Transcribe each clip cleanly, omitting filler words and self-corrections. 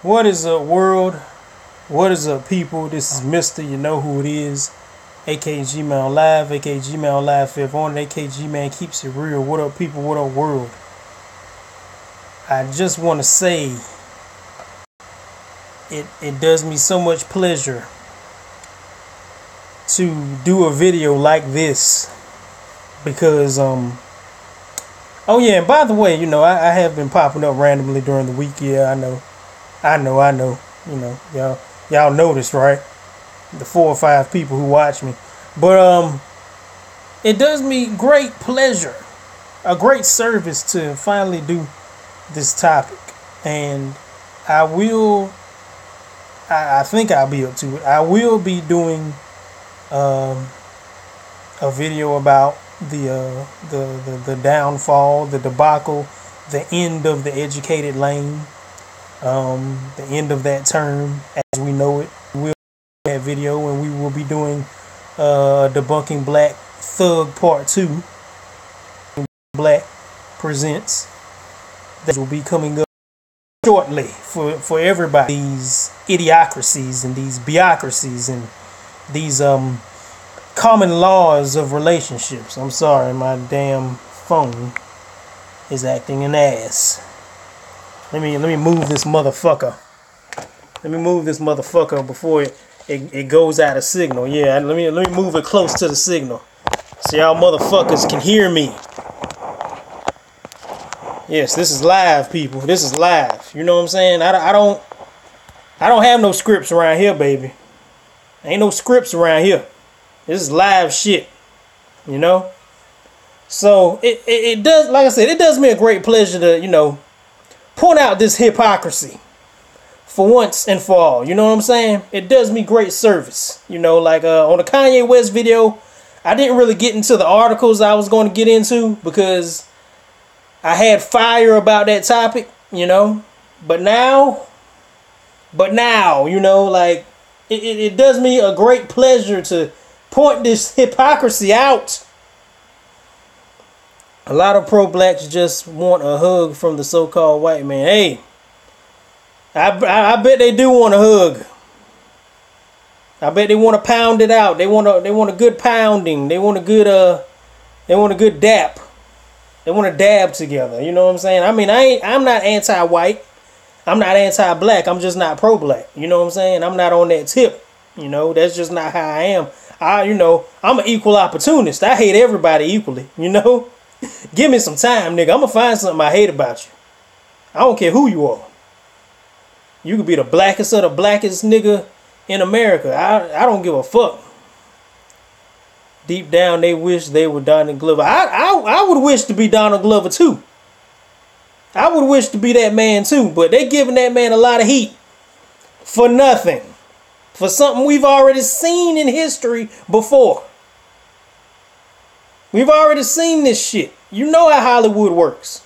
What is up, world? What is up, people? This is Mr. You know who it is, aka G-Man Live, aka G-Man Live 5th on, aka G-Man keeps it real. What up, people? What up, world? I just want to say it does me so much pleasure to do a video like this because oh yeah, and by the way, I have been popping up randomly during the week. Yeah, I know. Y'all noticed, right? The 4 or 5 people who watch me. But it does me great pleasure, a great service to finally do this topic. And I think I'll be up to it. I will be doing a video about the downfall, the debacle, the end of the educated lane. The end of that term as we know it. We'll do that video, and we will be doing Debunking Black Thug Part 2. Black presents. That will be coming up shortly for everybody. These idiocracies and these bureaucracies and these common laws of relationships. I'm sorry, my damn phone is acting an ass. Let me move this motherfucker. Let me move this motherfucker before it goes out of signal. Yeah, let me move it close to the signal so y'all motherfuckers can hear me. Yes, this is live, people. This is live. You know what I'm saying? I don't have no scripts around here, baby. Ain't no scripts around here. This is live shit. You know? So it does, like I said, it does me a great pleasure to, point out this hypocrisy for once and for all. You know what I'm saying? It does me great service. Like on the Kanye West video, I didn't really get into the articles I was going to get into because I had fire about that topic, But now, like it does me a great pleasure to point this hypocrisy out. A lot of pro-blacks just want a hug from the so-called white man. Hey, I bet they do want a hug. I bet they want to pound it out. They want a good pounding. They want a good dap. They want to dab together. You know what I'm saying? I mean, I'm not anti-white. I'm not anti-black. I'm just not pro-black. You know what I'm saying? I'm not on that tip. That's just not how I am. I'm an equal opportunist. I hate everybody equally. Give me some time, nigga. I'm gonna find something I hate about you. I don't care who you are. You could be the blackest of the blackest nigga in America. I don't give a fuck. Deep down, they wish they were Donald Glover. I would wish to be Donald Glover too. I would wish to be that man too. But they giving that man a lot of heat for nothing, for something we've already seen in history before. We've already seen this shit. You know how Hollywood works.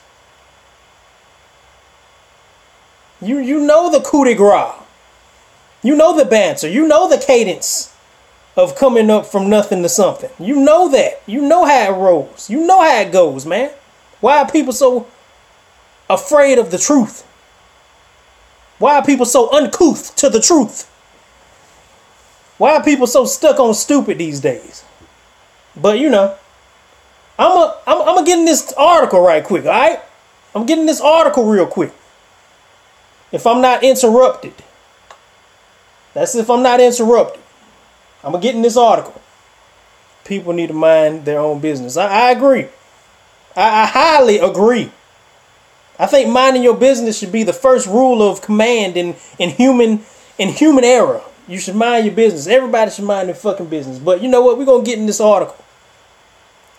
You know the coup de grace. You know the banter. You know the cadence of coming up from nothing to something. You know that. You know how it rolls. You know how it goes, man. Why are people so afraid of the truth? Why are people so uncouth to the truth? Why are people so stuck on stupid these days? But I'm gonna get in this article right quick, all right? I'm getting this article real quick. If I'm not interrupted. That's if I'm not interrupted. I'm gonna get in this article. People need to mind their own business. I agree. I highly agree. I think minding your business should be the first rule of command in human era. You should mind your business. Everybody should mind their fucking business. But you know what? We're gonna get in this article.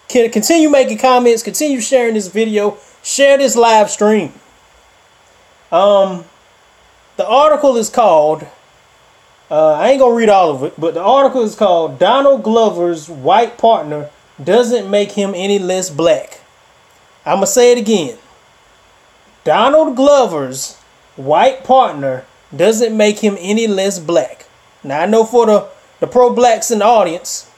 Continue making comments. Continue sharing this video. Share this live stream. The article is called, I ain't gonna read all of it, but the article is called Donald Glover's White Partner Doesn't Make Him Any Less Black. I'm gonna say it again. Donald Glover's white partner doesn't make him any less black. Now I know for the pro-blacks in the audience,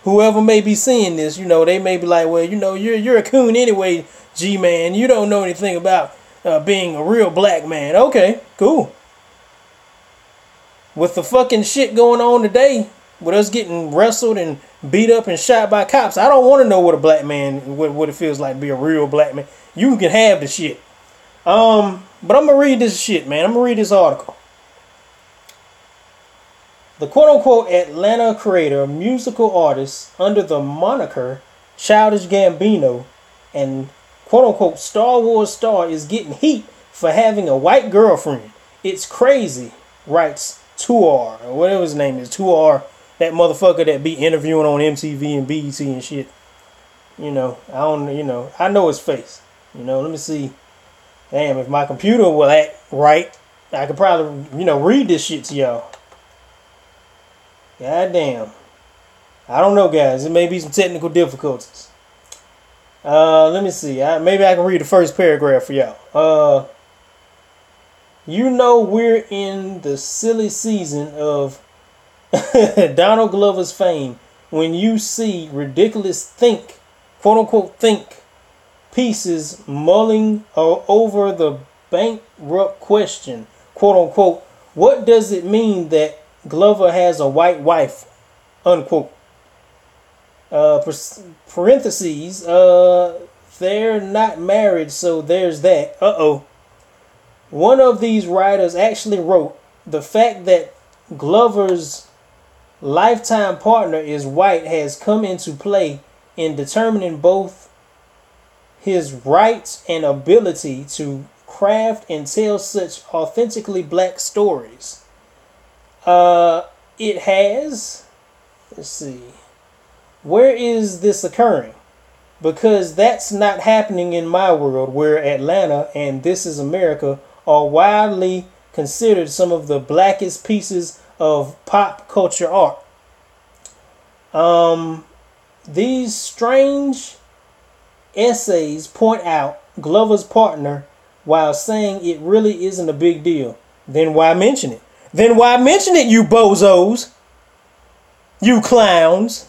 whoever may be seeing this, they may be like, well, you're a coon anyway, G-man. You don't know anything about being a real black man. Okay, cool. with the fucking shit going on today, with us getting wrestled and beat up and shot by cops, I don't want to know what a black man, what it feels like to be a real black man. You can have the shit. But I'm gonna read this shit, man. I'm gonna read this article. The quote-unquote Atlanta creator, musical artist under the moniker Childish Gambino, and quote-unquote Star Wars star is getting heat for having a white girlfriend. It's crazy, writes 2R, or whatever his name is. 2R, that motherfucker that be interviewing on MTV and BET and shit. You know, I know his face. You know, let me see. Damn, if my computer will act right, I could probably, read this shit to y'all. God damn. I don't know, guys. There may be some technical difficulties. Let me see. Maybe I can read the first paragraph for y'all. We're in the silly season of Donald Glover's fame when you see ridiculous quote-unquote think pieces mulling over the bankrupt question, quote-unquote, what does it mean that Glover has a white wife, unquote. Parentheses, they're not married, so there's that. One of these writers actually wrote, the fact that Glover's lifetime partner is white has come into play in determining both his rights and ability to craft and tell such authentically black stories. It has, let's see, where is this occurring? Because that's not happening in my world, where Atlanta and This Is America are widely considered some of the blackest pieces of pop culture art. These strange essays point out Glover's partner while saying it really isn't a big deal. Then why mention it? Then why mention it, you bozos? You clowns.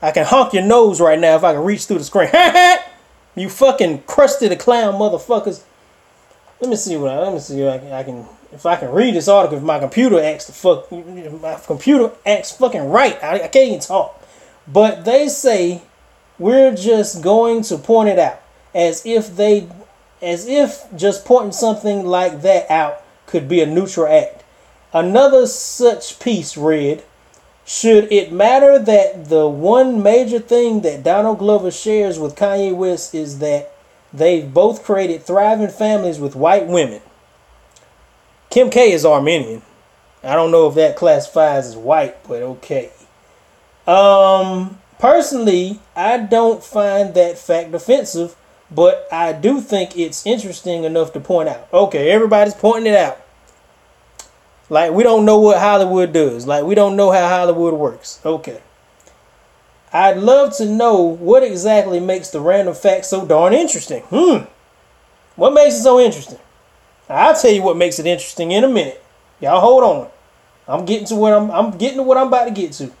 I can honk your nose right now if I can reach through the screen. You fucking crusted clown motherfuckers. Let me see if I can read this article. If my computer acts fucking right. I can't even talk. But they say we're just going to point it out, as if just pointing something like that out could be a neutral act. Another such piece read, should it matter that the one major thing that Donald Glover shares with Kanye West is that they've both created thriving families with white women? Kim K is Armenian. I don't know if that classifies as white, but okay. Personally, I don't find that fact offensive, but I do think it's interesting enough to point out. Okay, everybody's pointing it out. Like, we don't know what Hollywood does. Like, we don't know how Hollywood works. Okay. I'd love to know what exactly makes the random fact so darn interesting. What makes it so interesting? I'll tell you what makes it interesting in a minute. Y'all hold on. I'm getting to what I'm about to get to.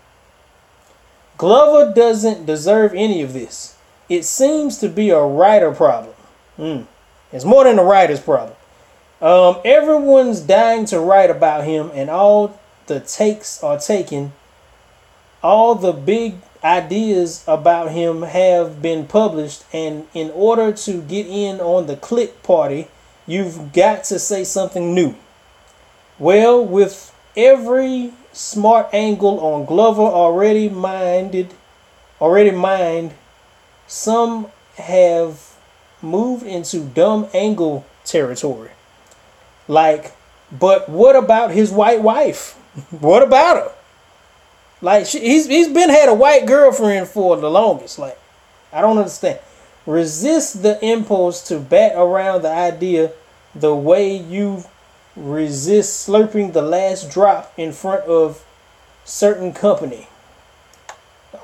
Glover doesn't deserve any of this. It seems to be a writer problem. It's more than a writer's problem. Everyone's dying to write about him, and all the takes are taken. All the big ideas about him have been published, and in order to get in on the click party, you've got to say something new. Well, with every smart angle on Glover already mined, some have moved into dumb angle territory. Like, but what about his white wife? What about her? Like, he's been had a white girlfriend for the longest. Like, I don't understand. Resist the impulse to bat around the idea the way you resist slurping the last drop in front of certain company.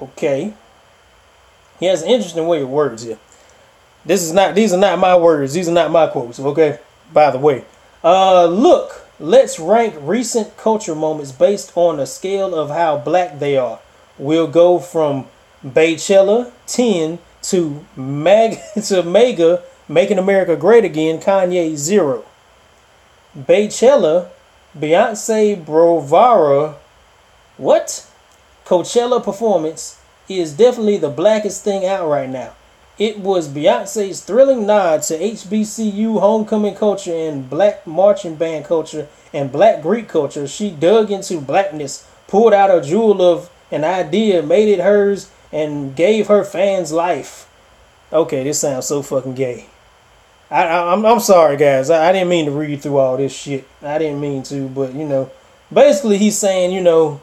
Okay. He has an interesting way of words here. These are not my words. These are not my quotes. Okay. By the way. Look, let's rank recent culture moments based on a scale of how black they are. We'll go from Baychella 10 to Mega Making America Great Again, Kanye 0. Baychella Beyonce Brovara, what? Coachella performance is definitely the blackest thing out right now. It was Beyonce's thrilling nod to HBCU homecoming culture and black marching band culture and black Greek culture. She dug into blackness, pulled out a jewel of an idea, made it hers, and gave her fans life. Okay, this sounds so fucking gay. I'm sorry, guys. I didn't mean to read through all this shit. I didn't mean to, but, basically he's saying,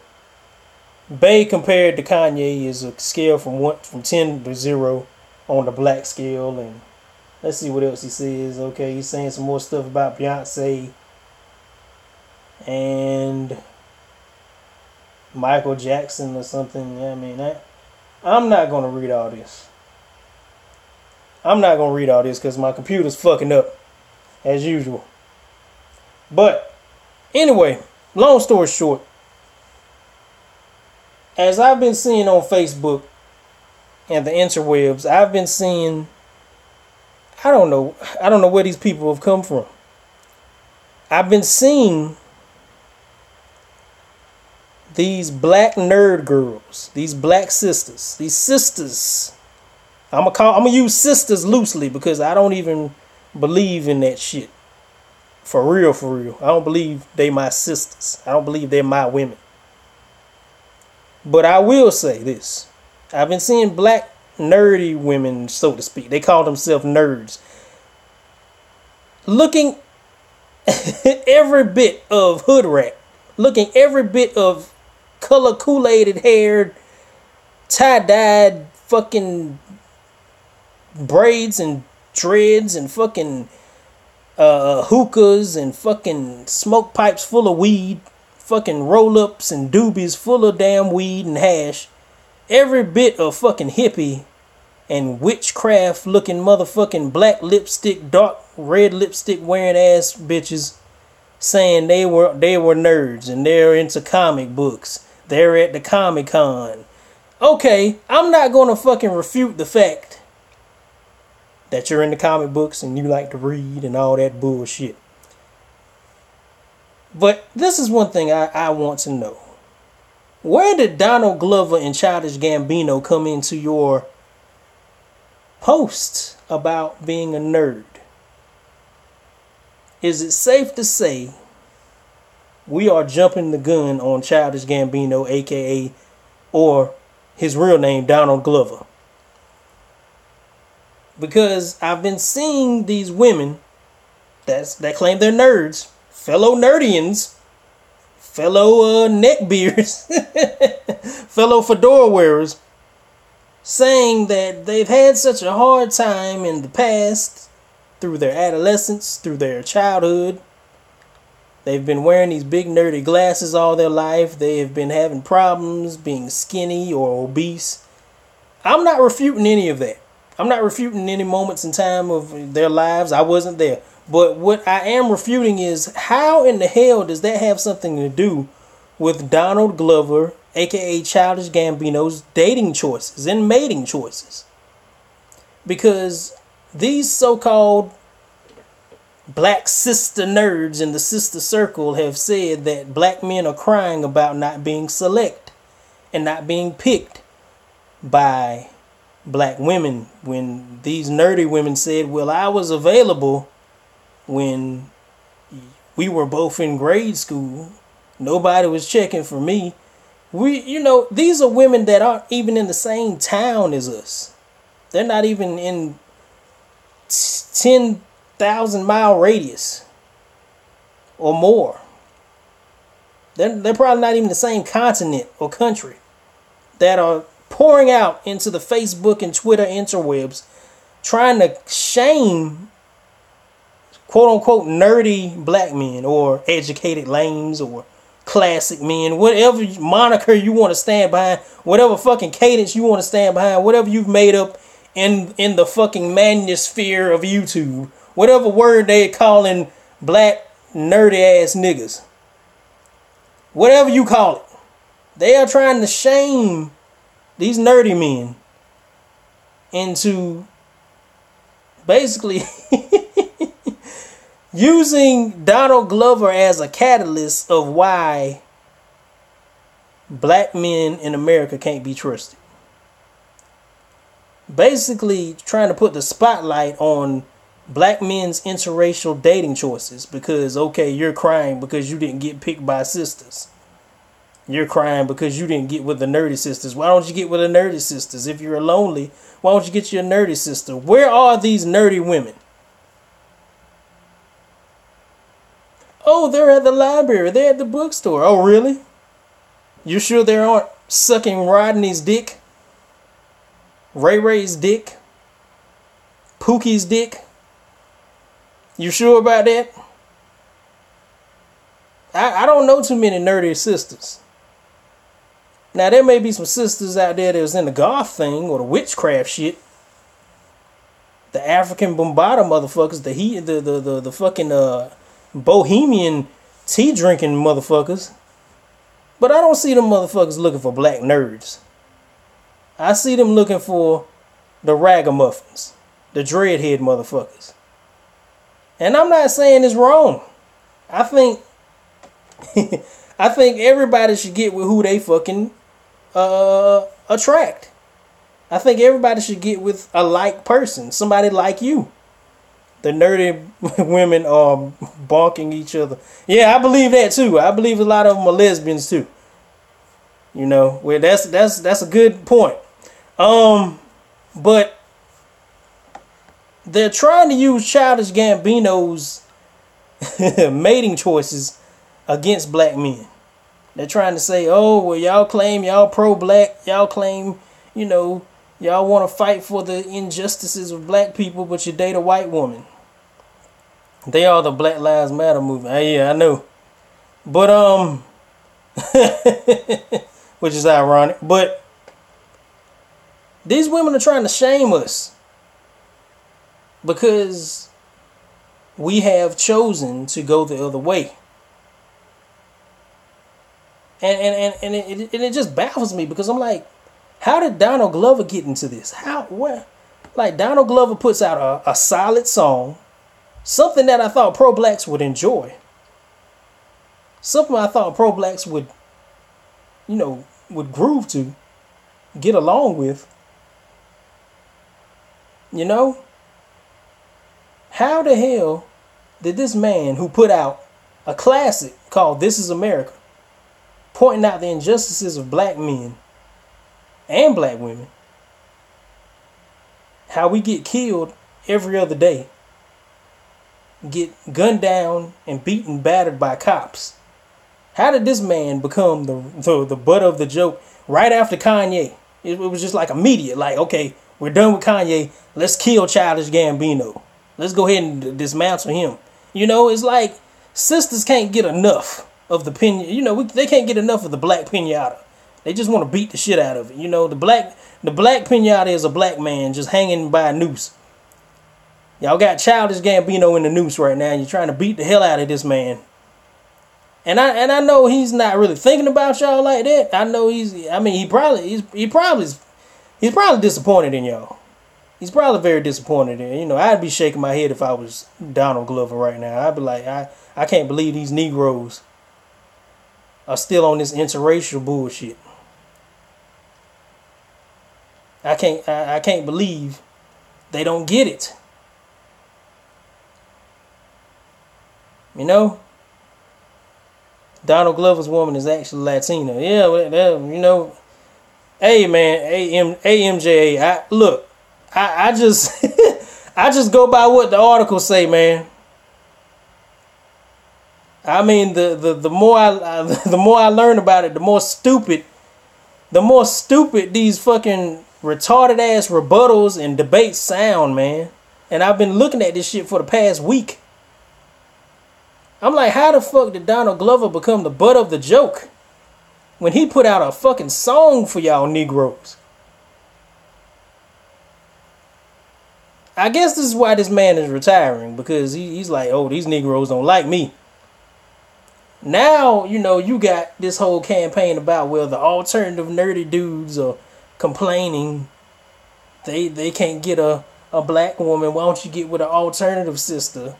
Bey compared to Kanye is a scale from 10 to 0 on the black scale. And let's see what else he says. Okay, he's saying some more stuff about Beyonce and Michael Jackson or something. I mean, I'm not going to read all this. I'm not going to read all this because my computer's fucking up as usual. But anyway, long story short, as I've been seeing on Facebook and the interwebs, I've been seeing, I don't know where these people have come from. I've been seeing these black nerd girls, these black sisters, these sisters. I'm gonna use sisters loosely because I don't even believe in that shit. For real, for real. I don't believe they my sisters. I don't believe they're my women. But I will say this. I've been seeing black nerdy women, so to speak. They call themselves nerds. Looking every bit of hood rat. Looking every bit of color Kool-Aided haired, tie-dyed fucking braids and dreads and fucking hookahs and fucking smoke pipes full of weed, fucking roll-ups and doobies full of damn weed and hash. Every bit of fucking hippie and witchcraft looking motherfucking black lipstick, dark red lipstick wearing ass bitches saying they were nerds and they're into comic books. They're at the Comic-Con. Okay, I'm not gonna fucking refute the fact that you're into comic books and you like to read and all that bullshit. But this is one thing I want to know. Where did Donald Glover and Childish Gambino come into your post about being a nerd? Is it safe to say we are jumping the gun on Childish Gambino, aka, or his real name, Donald Glover? Because I've been seeing these women that claim they're nerds, fellow nerdians, fellow neckbeards, fellow fedora wearers, saying that they've had such a hard time in the past, through their adolescence, through their childhood. They've been wearing these big nerdy glasses all their life. They have been having problems being skinny or obese. I'm not refuting any of that. I'm not refuting any moments in time of their lives. I wasn't there. But what I am refuting is, how in the hell does that have something to do with Donald Glover, aka Childish Gambino's dating choices and mating choices? Because these so-called black sister nerds in the sister circle have said that black men are crying about not being select and not being picked by black women, when these nerdy women said, well, I was available when we were both in grade school. Nobody was checking for me. These are women that aren't even in the same town as us. They're not even in 10,000 mile radius or more. They're probably not even the same continent or country, that are pouring out into the Facebook and Twitter interwebs trying to shame quote unquote nerdy black men or educated lames or classic men, whatever moniker you want to stand behind, whatever fucking cadence you want to stand behind, whatever you've made up in the fucking manosphere of YouTube, whatever word they calling black nerdy ass niggas, whatever you call it, they are trying to shame these nerdy men into basically using Donald Glover as a catalyst of why black men in America can't be trusted. Basically trying to put the spotlight on black men's interracial dating choices because, okay, you're crying because you didn't get picked by sisters. You're crying because you didn't get with the nerdy sisters. Why don't you get with the nerdy sisters? If you're lonely, why don't you get your nerdy sister? Where are these nerdy women? Oh, they're at the library. They're at the bookstore. Oh, really? You sure they aren't sucking Rodney's dick? Ray Ray's dick? Pookie's dick? You sure about that? I don't know too many nerdy sisters. Now, there may be some sisters out there that was in the goth thing or the witchcraft shit. The African Bombada motherfuckers, the fucking bohemian tea drinking motherfuckers. But I don't see them motherfuckers looking for black nerds. I see them looking for the ragamuffins, the dreadhead motherfuckers. And I'm not saying it's wrong. I think I think everybody should get with who they fucking attract. I think everybody should get with a like person, somebody like you. The nerdy women are bonking each other. Yeah, I believe that too. I believe a lot of them are lesbians too. You know, well, that's a good point. But they're trying to use Childish Gambino's mating choices against black men. They're trying to say, oh, well, y'all claim y'all pro-black. Y'all claim, you know, y'all want to fight for the injustices of black people, but you date a white woman. They are the Black Lives Matter movement. Yeah, I know. But, which is ironic. But these women are trying to shame us because we have chosen to go the other way. And it just baffles me because I'm like, how did Donald Glover get into this? Where? Like, Donald Glover puts out a solid song, something that I thought pro-blacks would enjoy. Something I thought pro-blacks would, you know, would groove to, get along with. You know? How the hell did this man who put out a classic called This Is America, pointing out the injustices of black men and black women, how we get killed every other day, get gunned down and beaten, battered by cops. How did this man become the butt of the joke right after Kanye? It was just like immediate, like, okay, we're done with Kanye, let's kill Childish Gambino. Let's go ahead and dismantle him. You know, it's like sisters can't get enough of the pinata. You know, they can't get enough of the black pinata. They just want to beat the shit out of it. You know, the black pinata is a black man just hanging by a noose. Y'all got Childish Gambino in the noose right now, and you're trying to beat the hell out of this man. And I know he's not really thinking about y'all like that. I know he's probably disappointed in y'all. He's probably very disappointed in, you know, I'd be shaking my head if I was Donald Glover right now. I'd be like, I can't believe these Negroes are still on this interracial bullshit. I can't believe they don't get it. You know? Donald Glover's woman is actually Latina. Yeah, well, you know. Hey man, AMJA. Look, I just I just go by what the articles say, man. I mean, the more I learn about it, the more stupid these fucking retarded ass rebuttals and debates sound, man. And I've been looking at this shit for the past week. I'm like, how the fuck did Donald Glover become the butt of the joke when he put out a fucking song for y'all Negroes? I guess this is why this man is retiring, because he's like, oh, these Negroes don't like me. Now, you know, you got this whole campaign about, well, the alternative nerdy dudes are complaining they can't get a black woman. Why don't you get with an alternative sister?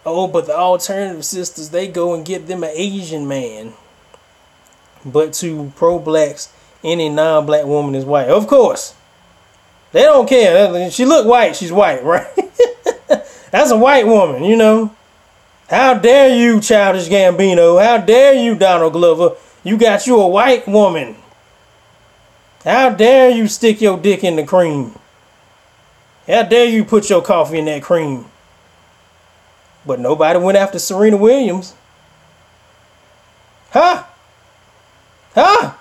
Oh, but the alternative sisters, they go and get them an Asian man. But to pro-blacks, any non-black woman is white. Of course. They don't care. She look white, she's white, right? That's a white woman, you know. How dare you, Childish Gambino? How dare you, Donald Glover? You got you a white woman. How dare you stick your dick in the cream? How dare you put your coffee in that cream? But nobody went after Serena Williams. Huh? Huh?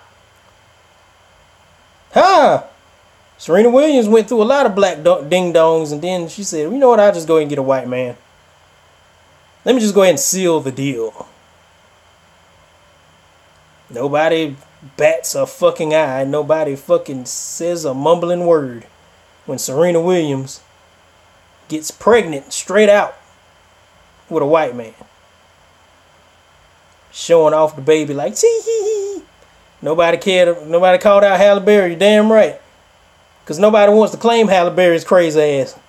Huh? Serena Williams went through a lot of black ding-dongs, and then she said, you know what, I'll just go ahead and get a white man. Let me just go ahead and seal the deal. Nobody bats a fucking eye. Nobody fucking says a mumbling word when Serena Williams gets pregnant straight out with a white man. Showing off the baby like, tee-hee-hee. Nobody cared. Nobody called out Halle Berry. You're damn right. Because nobody wants to claim Halle Berry's crazy ass.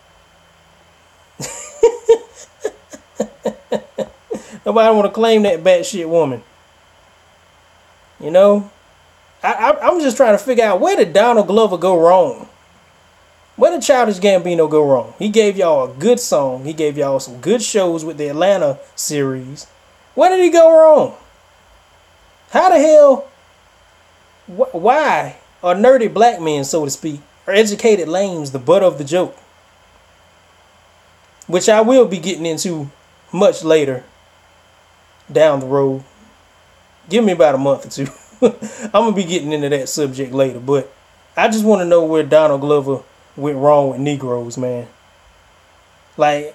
Nobody want to claim that batshit woman. You know? I'm just trying to figure out, where did Donald Glover go wrong? Where did Childish Gambino go wrong? He gave y'all a good song. He gave y'all some good shows with the Atlanta series. Where did he go wrong? How the hell? Why are nerdy black men, so to speak, or educated lames the butt of the joke? Which I will be getting into much later down the road. Give me about a month or two. I'm going to be getting into that subject later. But I just want to know where Donald Glover went wrong with Negroes, man. Like,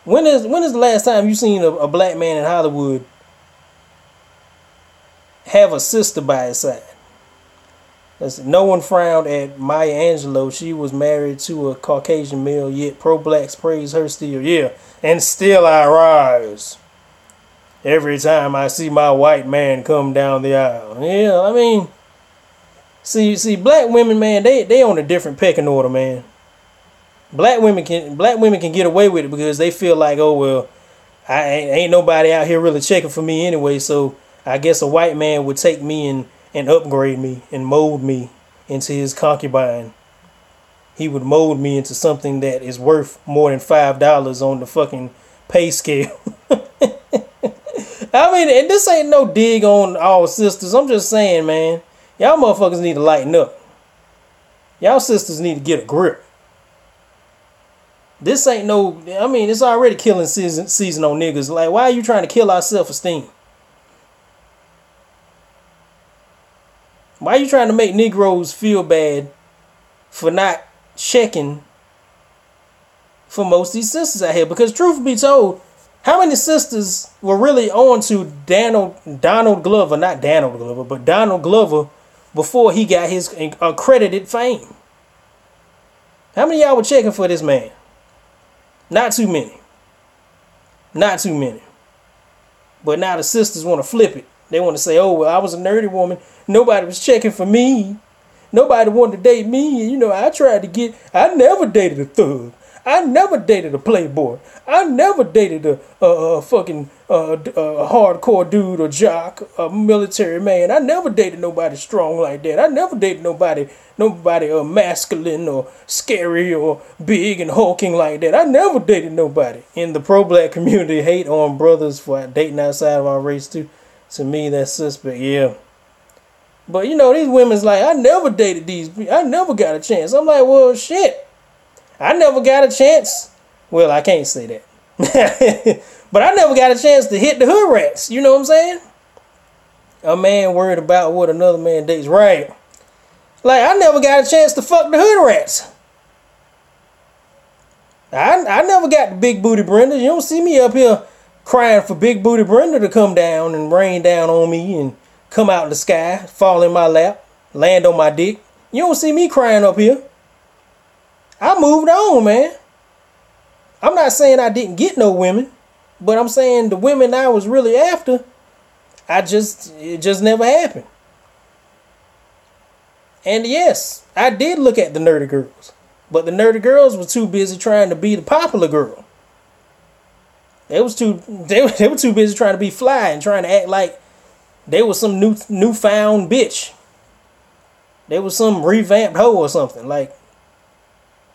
when is the last time you seen a black man in Hollywood have a sister by his side? No one frowned at Maya Angelou. She was married to a Caucasian male, yet pro-blacks praise her still. Yeah, and still I rise every time I see my white man come down the aisle. Yeah, I mean, see, black women, man, they on a different pecking order, man. Black women can get away with it because they feel like, oh well, I ain't nobody out here really checking for me anyway, so I guess a white man would take me and upgrade me and mold me into his concubine. He would mold me into something that is worth more than $5 on the fucking pay scale. I mean, and this ain't no dig on all sisters. I'm just saying, man, y'all motherfuckers need to lighten up. Y'all sisters need to get a grip. This ain't no, I mean, it's already killing season on niggas. Like, why are you trying to kill our self-esteem? Why are you trying to make Negroes feel bad for not checking for most of these sisters out here? Because truth be told, how many sisters were really on to Donald Glover, not Donald Glover, but Donald Glover before he got his accredited fame? How many of y'all were checking for this man? Not too many. Not too many. But now the sisters want to flip it. They want to say, oh, well, I was a nerdy woman. Nobody was checking for me. Nobody wanted to date me. You know, I never dated a thug. I never dated a playboy. I never dated a fucking hardcore dude or jock, a military man. I never dated nobody strong like that. I never dated nobody masculine or scary or big and hulking like that. I never dated nobody. In the pro-black community, hate on brothers for dating outside of our race too. To me, that's suspect. Yeah. But you know, these women's like, I never dated these people. I never got a chance. I'm like, well, shit. I never got a chance. Well, I can't say that. But I never got a chance to hit the hood rats. You know what I'm saying? A man worried about what another man dates. Right. Like, I never got a chance to fuck the hood rats. I never got the big booty Brenda. You don't see me up here crying for big booty Brenda to come down and rain down on me and come out in the sky, fall in my lap, land on my dick. You don't see me crying up here. I moved on, man. I'm not saying I didn't get no women, but I'm saying the women I was really after, it just never happened. And yes, I did look at the nerdy girls, but the nerdy girls were too busy trying to be the popular girl. They were too busy trying to be fly and trying to act like they was some newfound bitch. They was some revamped hoe or something. Like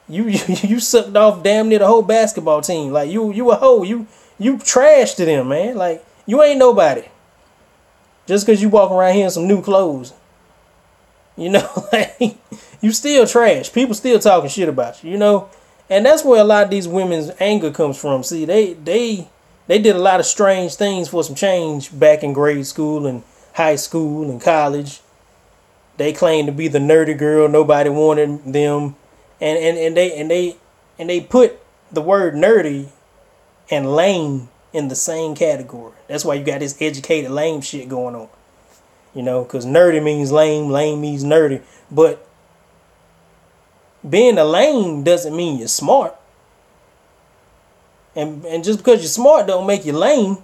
you sucked off damn near the whole basketball team. Like you a hoe. You trash to them, man. Like you ain't nobody. Just cause you walking around here in some new clothes. You know, like you still trash. People still talking shit about you, you know? And that's where a lot of these women's anger comes from. See, they did a lot of strange things for some change back in grade school and high school and college. They claimed to be the nerdy girl. Nobody wanted them. And they put the word nerdy and lame in the same category. That's why you got this educated lame shit going on. You know, because nerdy means lame, lame means nerdy. But being a lame doesn't mean you're smart. And just because you're smart don't make you lame.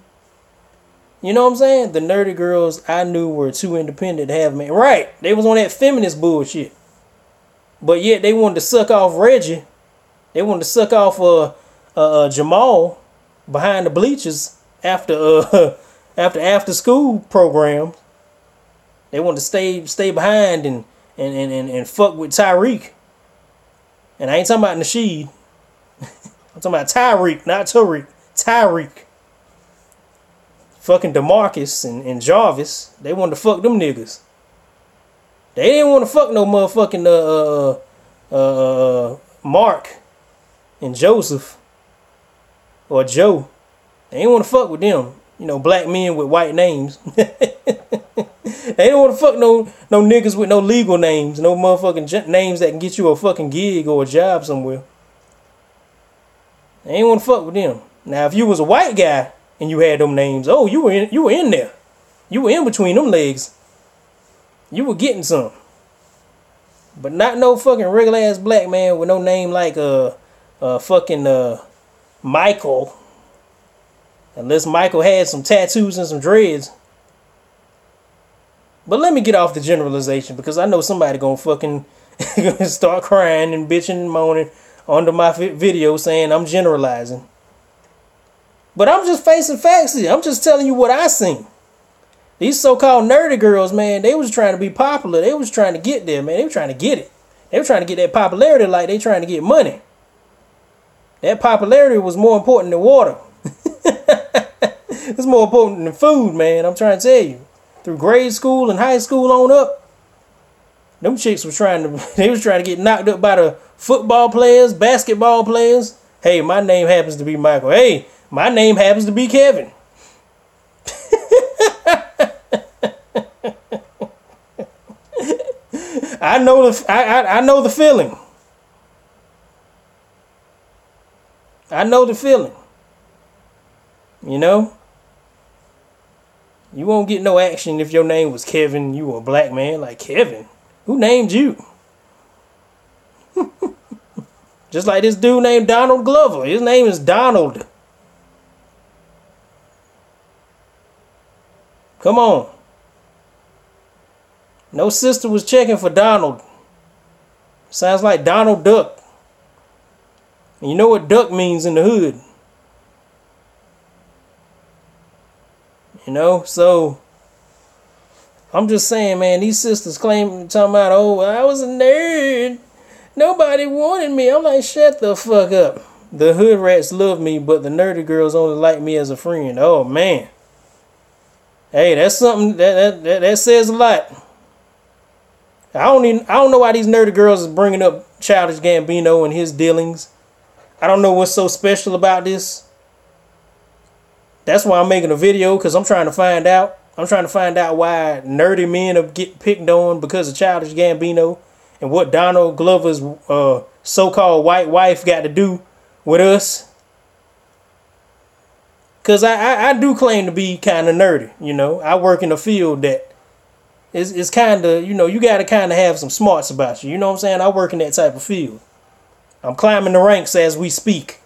You know what I'm saying? The nerdy girls I knew were too independent to have men. Right. They was on that feminist bullshit. But yet they wanted to suck off Reggie. They wanted to suck off Jamal behind the bleachers after school programs. They wanted to stay behind and fuck with Tyreek. And I ain't talking about Nasheed. I'm talking about Tyreek, not Tariq. Tyreek. Fucking DeMarcus and Jarvis. They wanted to fuck them niggas. They didn't want to fuck no motherfucking Mark and Joseph or Joe. They didn't want to fuck with them. You know, black men with white names. They don't want to fuck no niggas with no legal names. No motherfucking names that can get you a fucking gig or a job somewhere. They ain't want to fuck with them. Now, if you was a white guy and you had them names, oh, you were in there. You were in between them legs. You were getting some. But not no fucking regular ass black man with no name like fucking Michael. Unless Michael had some tattoos and some dreads. But let me get off the generalization, because I know somebody gonna fucking start crying and bitching and moaning under my video saying I'm generalizing. But I'm just facing facts here. I'm just telling you what I seen. These so-called nerdy girls, man, they was trying to be popular. They was trying to get there, man. They were trying to get it. They were trying to get that popularity like they trying to get money. That popularity was more important than water. It's more important than food, man. I'm trying to tell you. Through grade school and high school on up, them chicks was trying to get knocked up by the football players, basketball players. Hey, my name happens to be Michael. Hey, my name happens to be Kevin. I know the feeling. I know the feeling. You know? You won't get no action if your name was Kevin. You were a black man. Like, Kevin? Who named you? Just like this dude named Donald Glover. His name is Donald. Come on. No sister was checking for Donald. Sounds like Donald Duck. And you know what duck means in the hood. You know, so I'm just saying, man, these sisters talking about, oh, I was a nerd. Nobody wanted me. I'm like, shut the fuck up. The hood rats love me, but the nerdy girls only like me as a friend. Oh, man. Hey, that's something that says a lot. I don't know why these nerdy girls is bringing up Childish Gambino and his dealings. I don't know what's so special about this. That's why I'm making a video, because I'm trying to find out. I'm trying to find out why nerdy men are getting picked on because of Childish Gambino, and what Donald Glover's so-called white wife got to do with us. Because I do claim to be kind of nerdy, you know. I work in a field that is kind of, you know, you got to kind of have some smarts about you. You know what I'm saying? I work in that type of field. I'm climbing the ranks as we speak.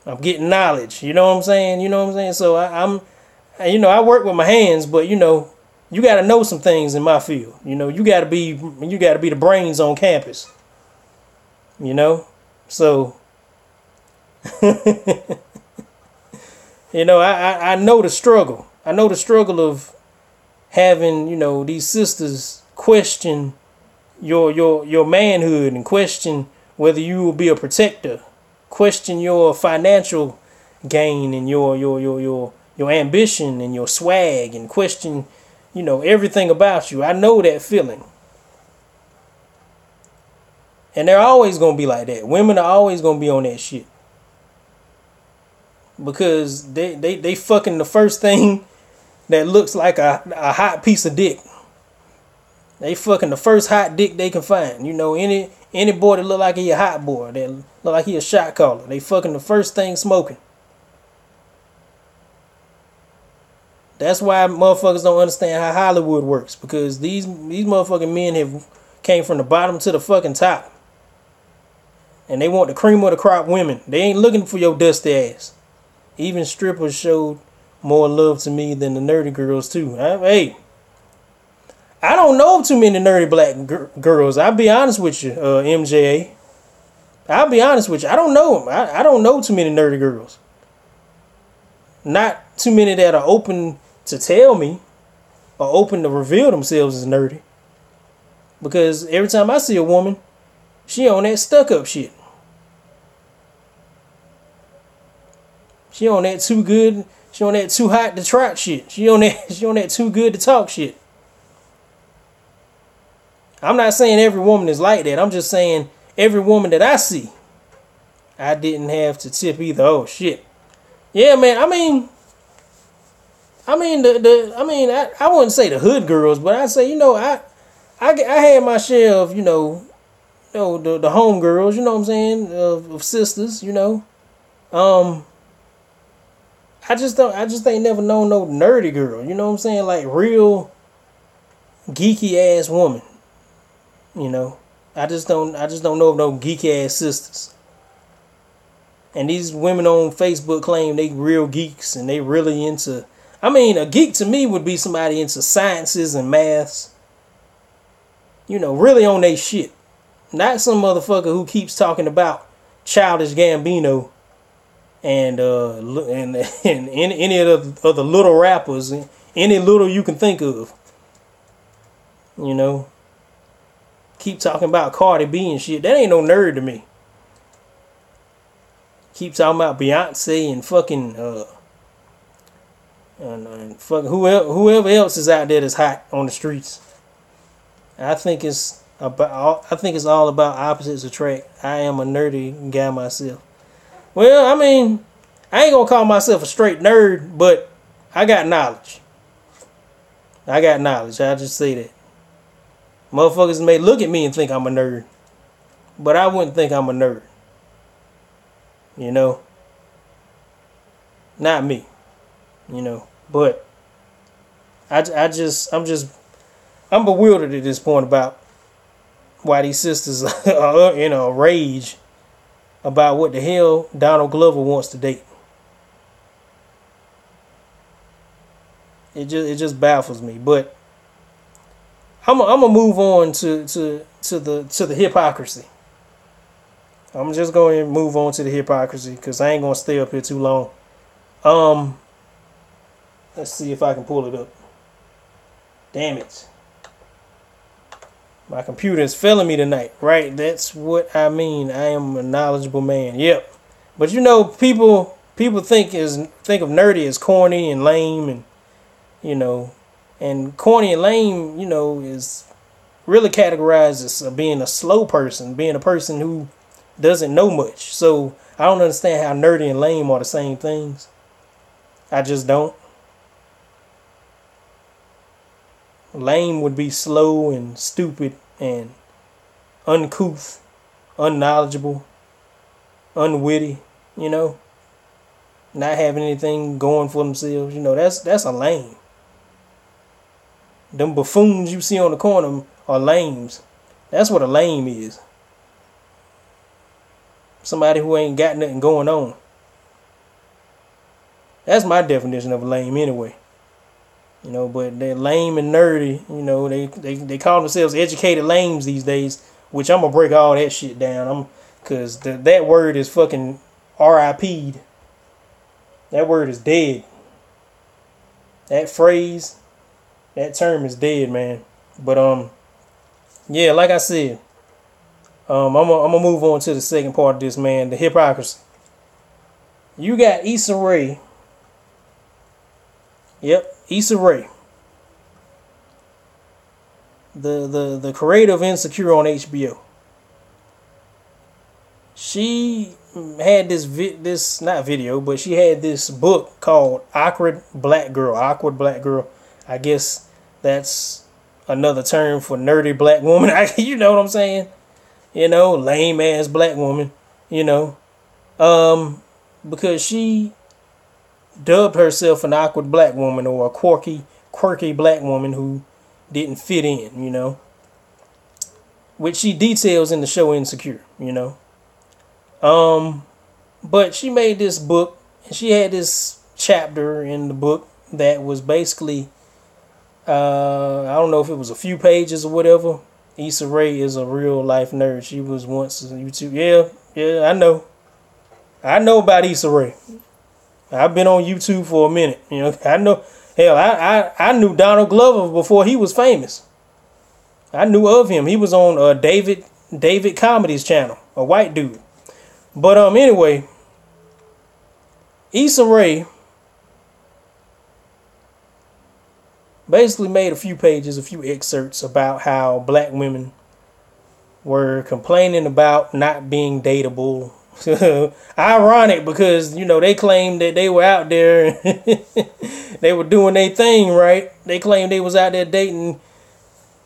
I'm getting knowledge. You know what I'm saying? You know what I'm saying? So I'm, you know, I work with my hands, but, you know, you got to know some things in my field. You know, you got to be the brains on campus. You know? So I know the struggle. I know the struggle of having, these sisters question your manhood and question whether you will be a protector, question your financial gain and your ambition and your swag, and question, everything about you. I know that feeling. And they're always going to be like that. Women are always going to be on that shit. Because they fucking the first thing that looks like a hot piece of dick. They fucking the first hot dick they can find. Any boy that look like he a hot boy, that look like he a shot caller, they fucking the first thing smoking. That's why motherfuckers don't understand how Hollywood works. Because these motherfucking men have came from the bottom to the fucking top. And they want the cream of the crop women. They ain't looking for your dusty ass. Even strippers showed more love to me than the nerdy girls too. I don't know too many nerdy black girls. I'll be honest with you, MJA. I'll be honest with you. I don't know them. I don't know too many nerdy girls. Not too many that are open to tell me or open to reveal themselves as nerdy. Because every time I see a woman, she on that stuck up shit. She on that too good. She on that too hot to trot shit. She on that too good to talk shit. I'm not saying every woman is like that. I'm just saying every woman that I see, I didn't have to tip either. Oh shit. Yeah, man. I wouldn't say the hood girls, but I'd say, I had my share of, the home girls, you know what I'm saying, of sisters, I just ain't never known no nerdy girl, you know what I'm saying, like real geeky ass woman, I just don't know of no geeky ass sisters. And these women on Facebook claim they real geeks and they really into, a geek to me would be somebody into sciences and maths, really on they shit. Not some motherfucker who keeps talking about Childish Gambino and any of the little rappers, any little you can think of. Keep talking about Cardi B and shit. That ain't no nerd to me. Keep talking about Beyonce and fucking and fucking whoever else is out there that's hot on the streets. I think it's all about opposites attract. I am a nerdy guy myself. Well, I ain't gonna call myself a straight nerd, but I got knowledge. I just say that. Motherfuckers may look at me and think I'm a nerd, but I wouldn't think I'm a nerd. Not me. But I'm bewildered at this point about why these sisters are in a rage about what the hell Donald Glover wants to date. It just baffles me. But I'm gonna move on to the hypocrisy. I'm just going to move on to the hypocrisy because I ain't gonna stay up here too long. Let's see if I can pull it up. Damn it. My computer is failing me tonight, right? That's what I mean. I am a knowledgeable man. Yep. But people think of nerdy as corny and lame, and and corny and lame, is really categorized as being a slow person, being a person who doesn't know much. So I don't understand how nerdy and lame are the same things. I just don't. Lame would be slow and stupid and uncouth, unknowledgeable, unwitty, not having anything going for themselves. That's a lame. Them buffoons you see on the corner are lames. That's what a lame is. Somebody who ain't got nothing going on. That's my definition of a lame anyway. But they're lame and nerdy. They call themselves educated lames these days, which I'm gonna break all that shit down. Cause that word is fucking RIP'd. That word is dead. That phrase, that term is dead, man. But yeah, like I said, I'm gonna move on to the second part of this, man. The hypocrisy. You got Issa Rae. Yep, Issa Rae. The creator of Insecure on HBO. She had this not video, but she had this book called Awkward Black Girl. Awkward Black Girl. I guess that's another term for nerdy black woman. You know what I'm saying? You know, lame ass black woman. You know, because she dubbed herself an awkward black woman, or a quirky black woman who didn't fit in. You know, which she details in the show Insecure. You know. But she made this book, and she had this chapter in the book that was basically, I don't know if it was a few pages or whatever. Issa Rae is a real life nerd. She was once on YouTube. Yeah, I know about Issa Rae. I've been on YouTube for a minute. You know, I know. Hell, I knew Donald Glover before he was famous. I knew of him. He was on David Comedy's channel, a white dude. But anyway, Issa Rae basically made a few excerpts about how black women were complaining about not being dateable. Ironic, because, you know, they claimed that they were out there they were doing their thing, right? They claimed they was out there dating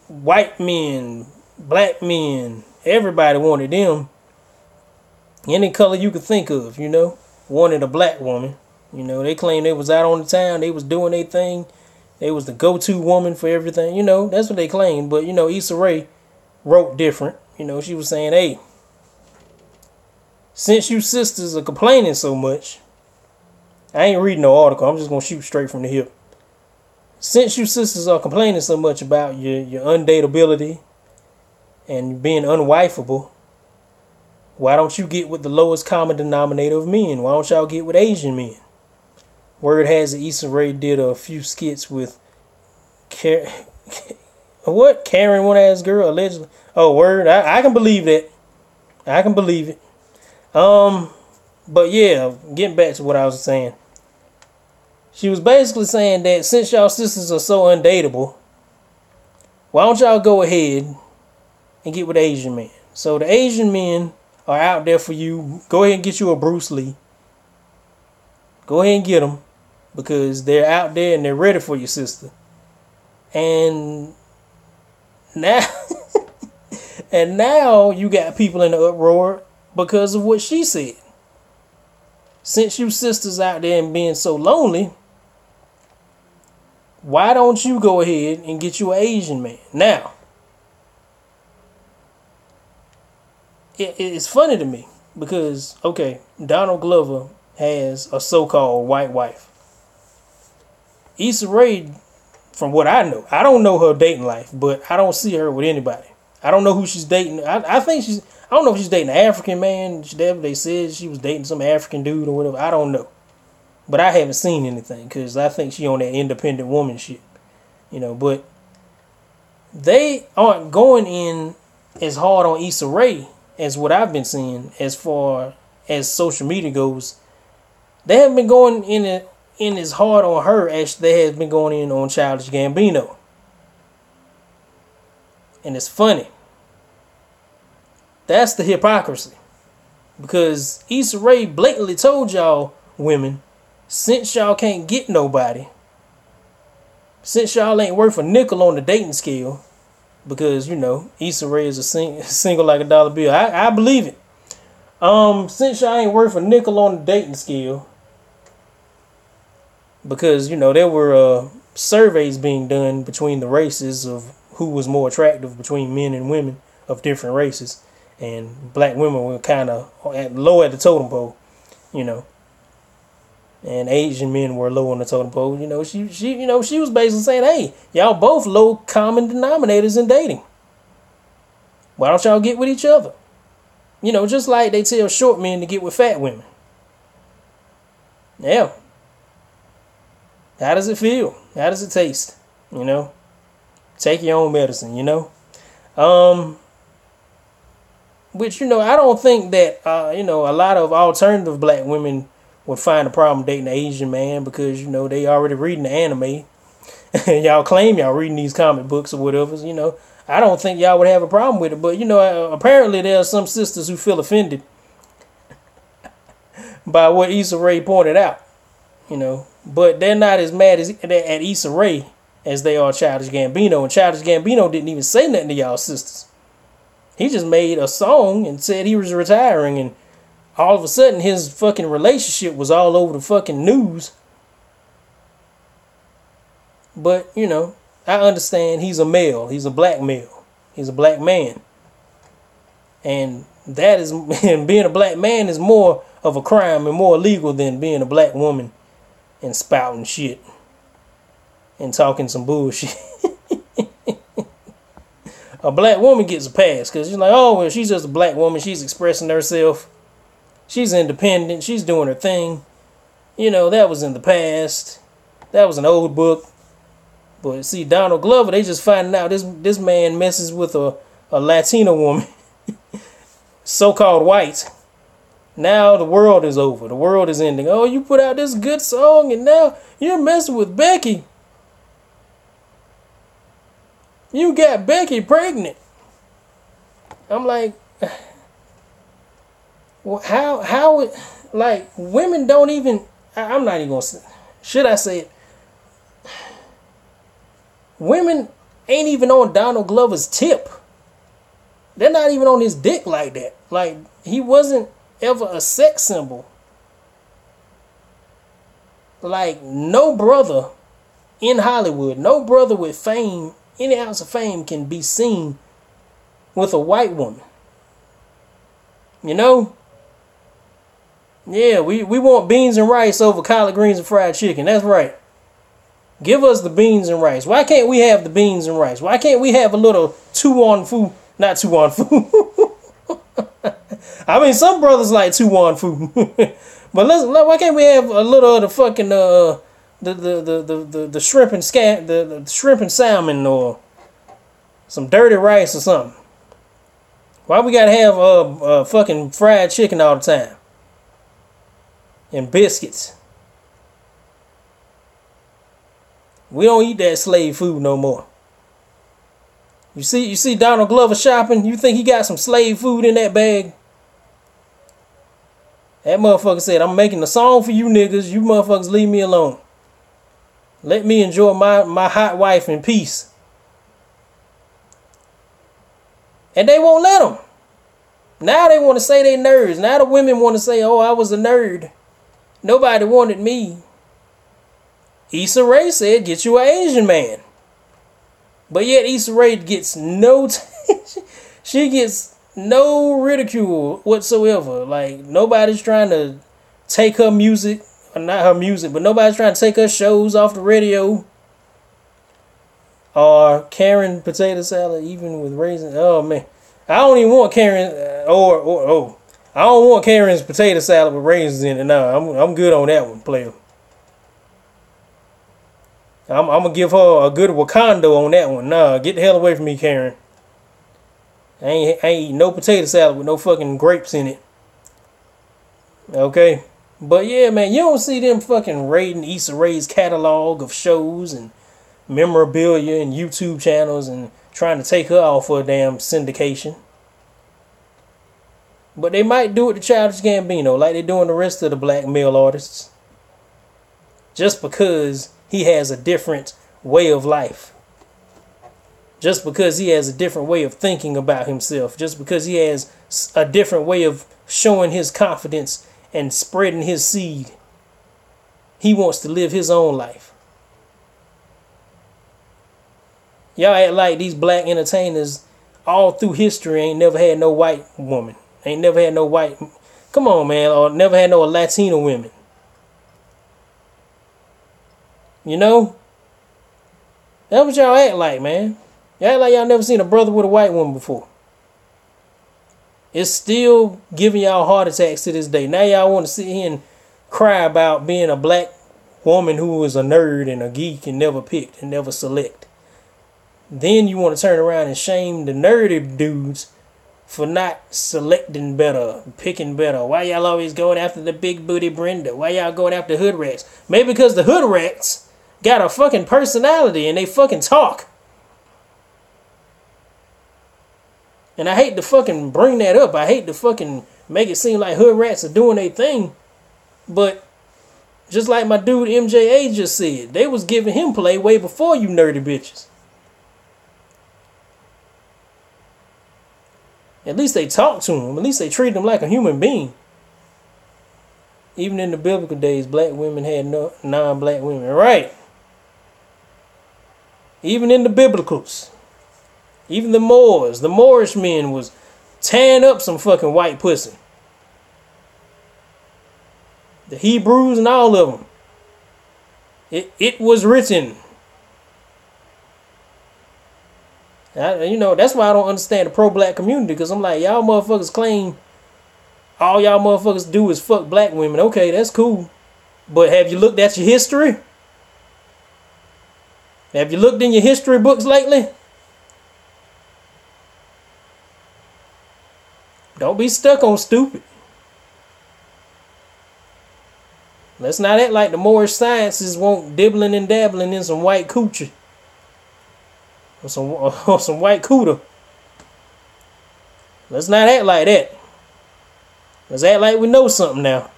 white men, black men. Everybody wanted them. Any color you could think of, you know, wanted a black woman. You know, they claimed they was out on the town, they was doing their thing, they was the go-to woman for everything. You know, that's what they claimed. But, you know, Issa Rae wrote different. You know, she was saying, hey, since you sisters are complaining so much, I ain't reading no article, I'm just gonna shoot straight from the hip. Since you sisters are complaining so much about your undateability and being unwifeable, why don't you get with the lowest common denominator of men? Why don't y'all get with Asian men? Word has it, Issa Rae did a few skits with Karen, one ass girl, allegedly. Oh, word, I can believe that. I can believe it. But yeah, getting back to what I was saying. She was basically saying that since y'all sisters are so undateable, why don't y'all go ahead and get with Asian men? So the Asian men are out there for you. Go ahead and get you a Bruce Lee. Go ahead and get them, because they're out there and they're ready for your sister. And now, now you got people in the uproar because of what she said. Since you sisters out there and being so lonely, why don't you go ahead and get you an Asian man? Now, it's funny to me because, okay, Donald Glover has a so-called white wife. Issa Rae, from what I know, I don't know her dating life, but I don't see her with anybody. I don't know who she's dating. I think she's, I don't know if she's dating an African man. They said she was dating some African dude or whatever. I don't know. But I haven't seen anything because I think she on that independent woman shit. You know, but they aren't going in as hard on Issa Rae as what I've been seeing as far as social media goes. They haven't been going in as hard on her as they have been going in on Childish Gambino. And it's funny. That's the hypocrisy. Because Issa Rae blatantly told y'all women, since y'all can't get nobody, since y'all ain't worth a nickel on the dating scale, because, you know, Issa Rae is a single like a dollar bill. I believe it. Since y'all ain't worth a nickel on the dating scale, because, you know, there were surveys being done between the races of who was more attractive between men and women of different races. And black women were kind of low at the totem pole, you know. And Asian men were low on the totem pole. You know, she was basically saying, hey, y'all both low common denominators in dating. Why don't y'all get with each other? You know, just like they tell short men to get with fat women. Yeah, How does it feel? How does it taste? You know, take your own medicine, you know. Which, you know, I don't think that, you know, a lot of alternative black women would find a problem dating an Asian man because, you know, they already reading the anime. Y'all claim y'all reading these comic books or whatever, you know. I don't think y'all would have a problem with it. But, you know, apparently there are some sisters who feel offended by what Issa Rae pointed out, you know. But they're not as mad at Issa Rae as they are Childish Gambino. And Childish Gambino didn't even say nothing to y'all sisters. He just made a song and said he was retiring, and all of a sudden his fucking relationship was all over the fucking news. But, you know, I understand he's a male. He's a black male. He's a black man. And that is, and being a black man is more of a crime and more illegal than being a black woman and spouting shit and talking some bullshit. A black woman gets a pass because she's like, oh, well, she's just a black woman. She's expressing herself. She's independent. She's doing her thing. You know, that was in the past. That was an old book. But see, Donald Glover, they just finding out this man messes with a Latina woman, so-called white. Now the world is over. The world is ending. Oh, you put out this good song and now you're messing with Becky. You got Becky pregnant. I'm like, well, how, like, women don't even, I'm not even going to say, should I say it? Women ain't even on Donald Glover's tip. They're not even on his dick like that. Like, he wasn't ever a sex symbol. Like, no brother in Hollywood, no brother with fame, any ounce of fame can be seen with a white woman. You know? Yeah, we want beans and rice over collard greens and fried chicken. That's right. Give us the beans and rice. Why can't we have the beans and rice? Why can't we have a little two-on-fu? Not two-on-fu. I mean, some brothers like two-on-fu. But listen, why can't we have a little of the fucking the shrimp and the shrimp and salmon, or some dirty rice or something? Why we gotta have fucking fried chicken all the time and biscuits? We don't eat that slave food no more. You see Donald Glover shopping? You think he got some slave food in that bag? That motherfucker said, I'm making a song for you niggas. You motherfuckers leave me alone. Let me enjoy my hot wife in peace. And they won't let them. Now they want to say they nerds. Now the women want to say, oh, I was a nerd. Nobody wanted me. Issa Rae said, get you an Asian man. But yet Issa Rae gets no... she gets no ridicule whatsoever. Like, nobody's trying to take her music... Not her music, but nobody's trying to take her shows off the radio. Or Karen potato salad, even with raisins. Oh, man. I don't even want Karen... I don't want Karen's potato salad with raisins in it. No, I'm good on that one, player. I'm going to give her a good Wakanda on that one. Nah, get the hell away from me, Karen. I ain't eating no potato salad with no fucking grapes in it. Okay? But yeah, man, you don't see them fucking raiding Issa Rae's catalog of shows and memorabilia and YouTube channels and trying to take her off her damn syndication. But they might do it to Childish Gambino like they're doing the rest of the black male artists. Just because he has a different way of life. Just because he has a different way of thinking about himself. Just because he has a different way of showing his confidence and spreading his seed. He wants to live his own life. Y'all act like these black entertainers all through history ain't never had no white woman. Ain't never had no white... Come on, man. Or never had no Latino women. You know? That's what y'all act like, man. Y'all act like y'all never seen a brother with a white woman before. It's still giving y'all heart attacks to this day. Now y'all want to sit here and cry about being a black woman who is a nerd and a geek and never picked and never select. Then you want to turn around and shame the nerdy dudes for not selecting better, picking better. Why y'all always going after the big booty Brenda? Why y'all going after hood rats? Maybe because the hood rats got a fucking personality and they fucking talk. And I hate to fucking bring that up. I hate to fucking make it seem like hood rats are doing their thing. But just like my dude MJA just said, they was giving him play way before you nerdy bitches. At least they talk to him. At least they treat him like a human being. Even in the biblical days, black women had no non-black women. Right. Even in the biblicals. Even the Moors. The Moorish men was tearing up some fucking white pussy. The Hebrews and all of them. It was written. That's why I don't understand the pro-black community, because I'm like, y'all motherfuckers claim all y'all motherfuckers do is fuck black women. Okay, that's cool. But have you looked at your history? Have you looked in your history books lately? Don't be stuck on stupid. Let's not act like the Moorish sciences won't dibbling and dabbling in some white coochie. Or some white cooter. Let's not act like that. Let's act like we know something now.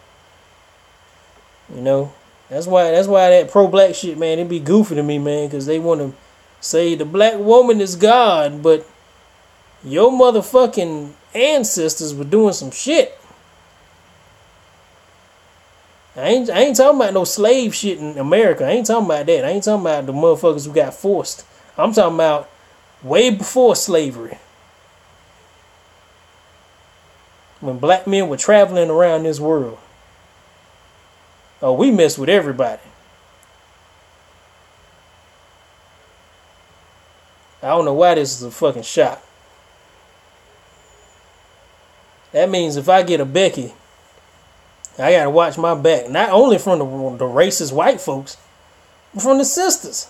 You know, that's why that pro-black shit, man, it be goofy to me, man, because they want to say the black woman is God, but your motherfucking ancestors were doing some shit. I ain't talking about no slave shit in America. I ain't talking about that. I ain't talking about the motherfuckers who got forced. I'm talking about way before slavery. When black men were traveling around this world. Oh, we mess with everybody. I don't know why this is a fucking shock. That means if I get a Becky, I gotta watch my back. Not only from the racist white folks, but from the sisters.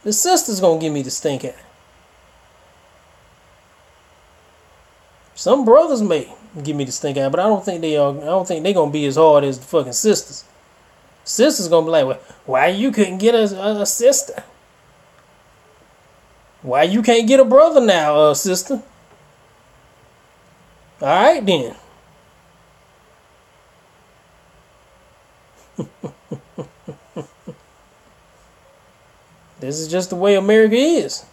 The sisters gonna give me the stink eye. Some brothers may give me the stink eye, but I don't think they are. I don't think they gonna be as hard as the fucking sisters. Sisters gonna be like, well, why you couldn't get a sister? Why you can't get a brother now, sister? All right then. This is just the way America is.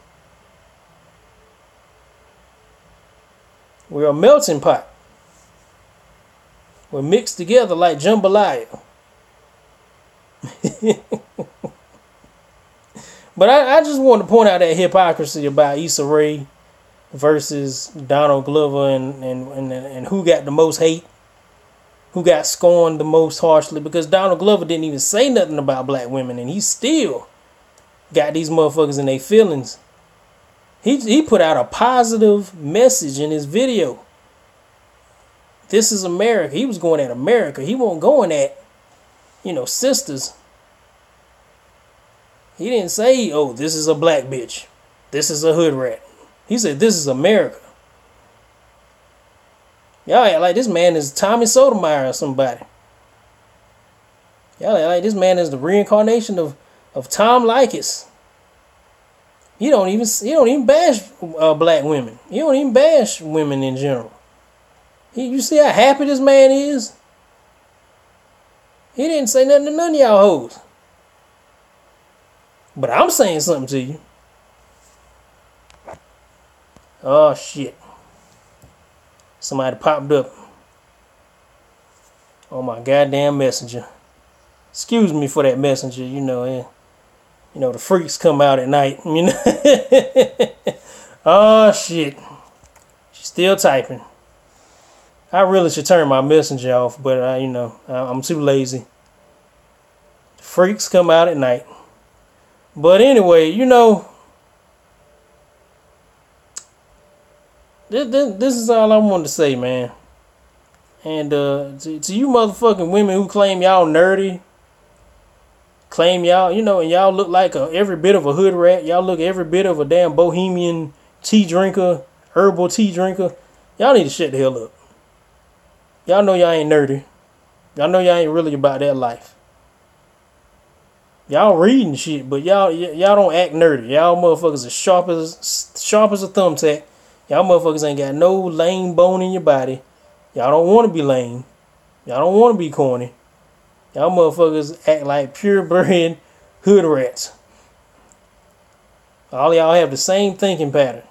We're a melting pot. We're mixed together like jambalaya. But I just want to point out that hypocrisy about Issa Rae versus Donald Glover and who got the most hate, who got scorned the most harshly, because Donald Glover didn't even say nothing about black women, and he still got these motherfuckers in their feelings. He put out a positive message in his video. This is America. He was going at America. He wasn't going at, sisters. He didn't say, oh, this is a black bitch. This is a hood rat. He said, this is America. Y'all act like this man is Tommy Sotomayor or somebody. Y'all act like this man is the reincarnation of Tom Likas. He don't even bash black women. He don't even bash women in general. You see how happy this man is? He didn't say nothing to none of y'all hoes. But I'm saying something to you. Oh shit. Somebody popped up on my goddamn messenger. Excuse me for that messenger, the freaks come out at night, Oh shit. She's still typing. I really should turn my messenger off, but I'm too lazy. The freaks come out at night. But anyway, this is all I wanted to say, man. And to you motherfucking women who claim y'all nerdy, claim y'all, and y'all look like every bit of a hood rat. Y'all look every bit of a damn bohemian tea drinker, herbal tea drinker. Y'all need to shut the hell up. Y'all know y'all ain't nerdy. Y'all know y'all ain't really about that life. Y'all reading shit, but y'all don't act nerdy. Y'all motherfuckers are sharp as a thumbtack. Y'all motherfuckers ain't got no lame bone in your body. Y'all don't want to be lame. Y'all don't want to be corny. Y'all motherfuckers act like purebred hood rats. All y'all have the same thinking pattern.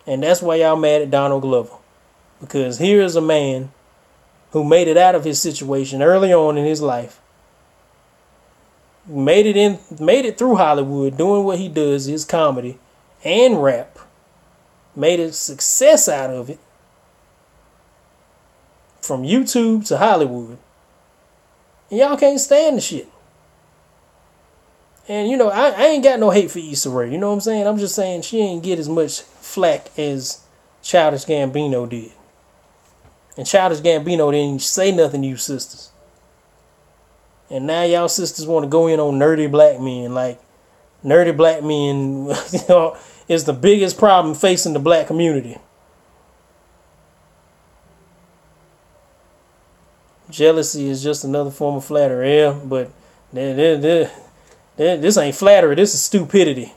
And that's why y'all mad at Donald Glover. Because here is a man who made it out of his situation early on in his life. Made it through Hollywood, doing what he does, his comedy and rap. Made a success out of it. From YouTube to Hollywood. And y'all can't stand the shit. And I ain't got no hate for Issa Rae. You know what I'm saying? I'm just saying she ain't get as much flack as Childish Gambino did. And Childish Gambino didn't say nothing to you sisters. And now y'all sisters want to go in on nerdy black men. Like, nerdy black men is the biggest problem facing the black community. Jealousy is just another form of flattery. Yeah, but this ain't flattery. This is stupidity.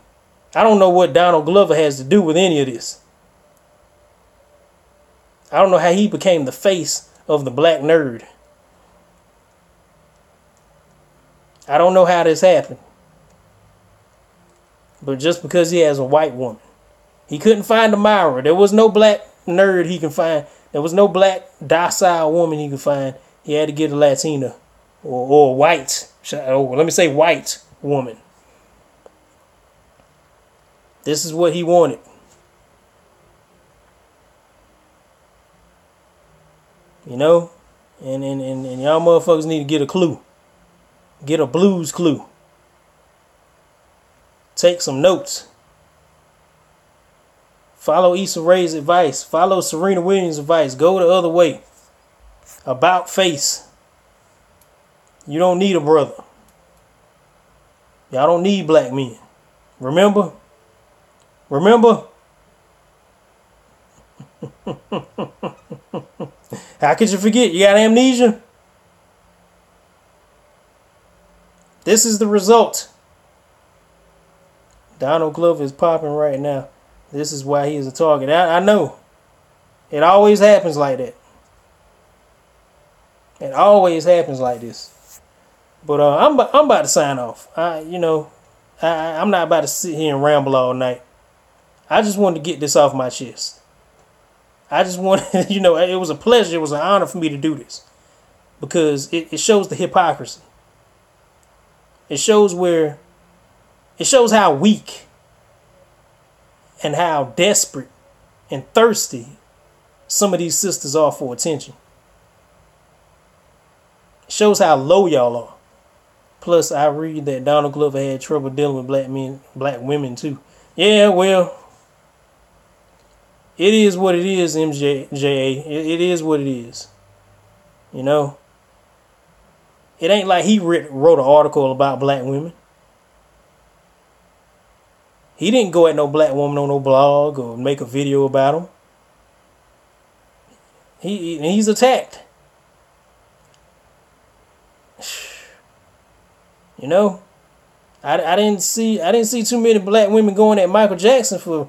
I don't know what Donald Glover has to do with any of this. I don't know how he became the face of the black nerd. I don't know how this happened. But just because he has a white woman. He couldn't find a Myra. There was no black nerd he can find. There was no black docile woman he could find. He had to get a Latina or white. Let me say white woman. This is what he wanted. And y'all motherfuckers need to get a clue. Get a blues clue. Take some notes. Follow Issa Rae's advice. Follow Serena Williams' advice. Go the other way. About face. You don't need a brother. Y'all don't need black men. Remember? How could you forget? You got amnesia? This is the result. Donald Glover is popping right now. This is why he is a target. I know. It always happens like that. It always happens like this. But I'm about to sign off. I'm not about to sit here and ramble all night. I just wanted to get this off my chest. I just wanted, it was a pleasure. It was an honor for me to do this. Because it shows the hypocrisy. It shows how weak and how desperate and thirsty some of these sisters are for attention. It shows how low y'all are. Plus, I read that Donald Glover had trouble dealing with black women too. Yeah, well, it is what it is, MJA. It is what it is. It ain't like he wrote an article about black women. He didn't go at no black woman on no blog or make a video about them. He's attacked. I didn't see too many black women going at Michael Jackson for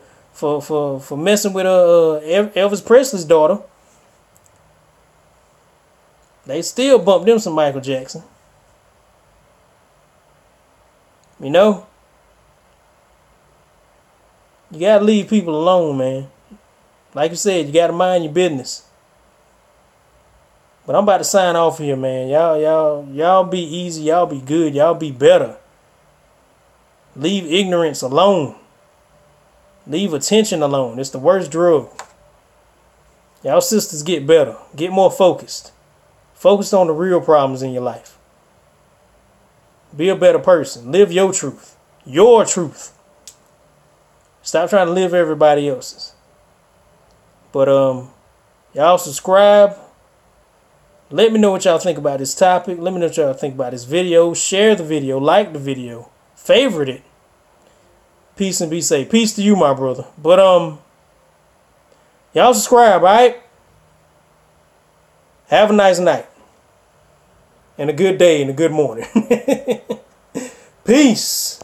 messing with Elvis Presley's daughter. They still bumped them some Michael Jackson. You gotta leave people alone, man. Like you said, you gotta mind your business. But I'm about to sign off here, man. Y'all be easy. Y'all be good. Y'all be better. Leave ignorance alone. Leave attention alone. It's the worst drug. Y'all sisters get better. Get more focused. Focus on the real problems in your life. Be a better person. Live your truth. Your truth. Stop trying to live everybody else's. But Y'all subscribe. Let me know what y'all think about this topic. Let me know what y'all think about this video. Share the video. Like the video. Favorite it. Peace and be safe. Peace to you, my brother. But y'all subscribe, alright? Have a nice night. And a good day and a good morning. Peace.